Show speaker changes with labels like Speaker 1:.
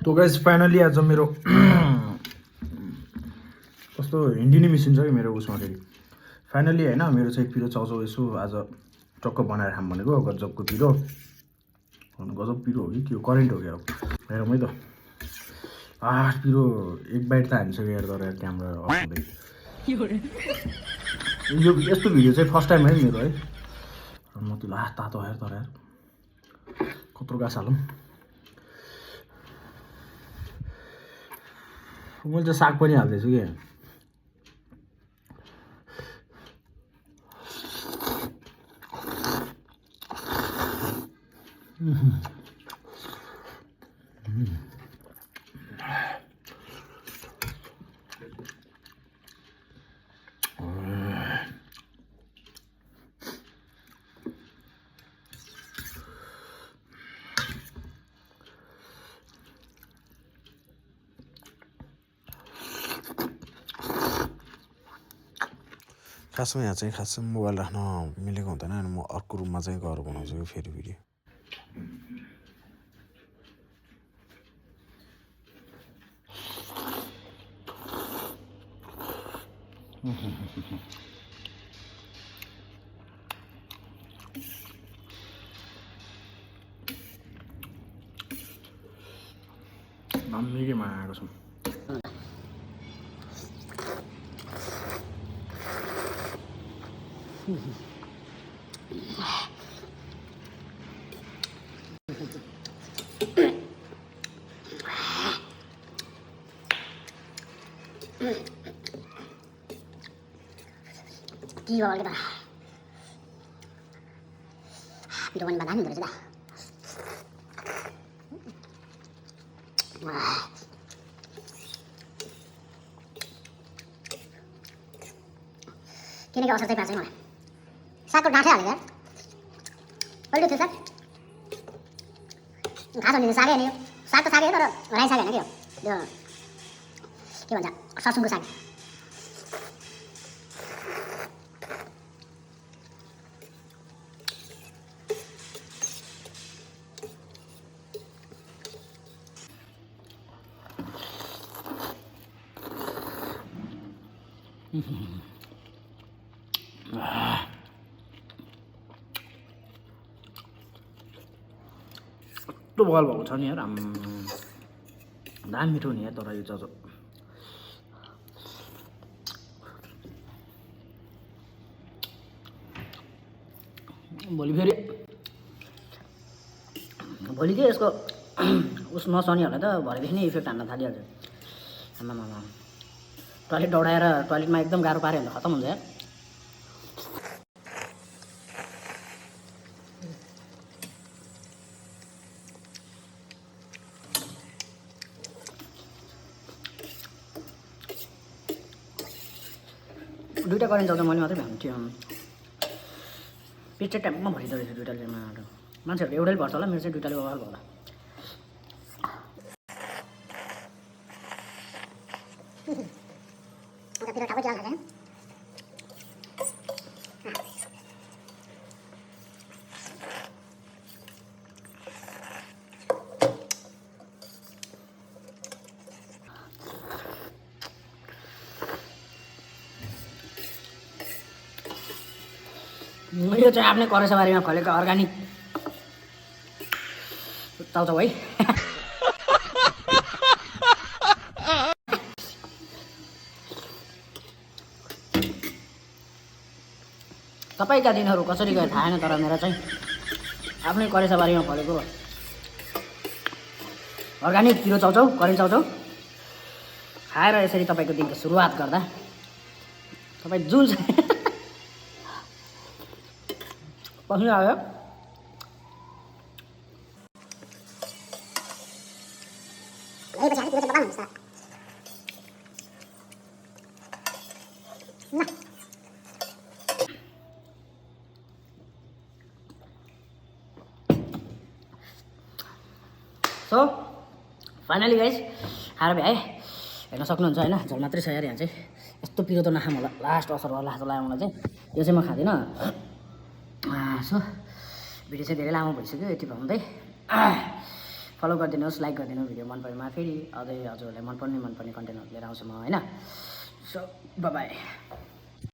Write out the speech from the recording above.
Speaker 1: तो guys finally आज मेरो कस्तो हिन्दी नै मिसिन्छ कि मेरो उसमा फेरि फाइनली होइन मेरो चाहिँ पिरो चाउचाउ यसो आज टक्क बनाएर खाम भनेको गजबको पिरो गजब पिरो हो कि त्यो करेन्ट हो क्या अब हेरौँ है त पिरो एक बाइट त हानिसक्यो यार तर क्यामेरा अफ हुँदै यो यस्तो भिडियो चाहिँ फर्स्ट टाइम है मेरो है म त्यो तातो यार तर यार कत्रो गास हालौँ मैले त साग पनि हाल्दैछु कि
Speaker 2: खासमा यहाँ चाहिँ खासमा मोबाइल राख्न मिलेको हुँदैन अनि म अर्को रुममा चाहिँ गएर बनाउँछु कि फेरि भिडियो
Speaker 1: दामीमा आएको छौँ
Speaker 3: पिरो अलिकति पिरो पनि बनाउनु हुँदो रहेछ त किनकि असर चाहिँ पार्छ मलाई सागको डाँठै हालेको यार पहिलो थियो साग घाँस हुने सागै होइन यो साग त सागै हो तर राई साग होइन कि यो के भन्छ सर्सुङको साग
Speaker 1: कस्तो बगाल भएको छ नि यार दामी मिठो नि यार तर यो चाउचाउ भोलि चाहिँ यसको उस नसनीहरूलाई त भरेदेखि नै इफेक्ट हान्न थालिहाल्छ आमामा टोइलेट दौडाएर टोइलेटमा एकदम गाह्रो पाऱ्यो भने खत्तम हुन्छ यार दुईवटा करेन्ट चाउचाउ मैले मात्रै भ्याउँथ्यो पेट चाहिँ ट्याम्पमा भरिदो रहेछ दुइटाले मान्छेहरूले एउटै भर्छ होला मेरो चाहिँ दुइटाले बगाल भयो होला
Speaker 3: पिरो टाउको ज्याला खान्छ
Speaker 1: यो चाहिँ आफ्नै करेसाबारीमा फलेको अर्ग्यानिक चाउचाउ है तपाईँका दिनहरू कसरी गयो थाहा छैन तर मेरो चाहिँ आफ्नै करेसाबारीमा फलेको अर्ग्यानिक पिरो चाउचाउ करेन्ट चाउचाउ खाएर यसरी तपाईँको दिनको सुरुवात गर्दा तपाईँ जुन पसिना आयो
Speaker 3: गएपछि हामी पिरो चाहिँ बगाल हुन्छ ल
Speaker 1: सो फाइनली गाइस खाएर भ्याए हेर्न सक्नुहुन्छ होइन झोल मात्रै छ यार यहाँ चाहिँ यस्तो पिरो त नखाम होला लास्ट असर भयो लास्ट लगायो मलाई चाहिँ यो चाहिँ म खाँदिनँ सो भिडियो चाहिँ धेरै लामो भइसक्यो यति भन्दै
Speaker 4: फलो गरिदिनुहोस्, लाइक गरिदिनु, भिडियो मन परेमा फेरि अझै हजुरहरूलाई मनपर्ने कन्टेन्टहरू लिएर आउँछु म होइन। So by.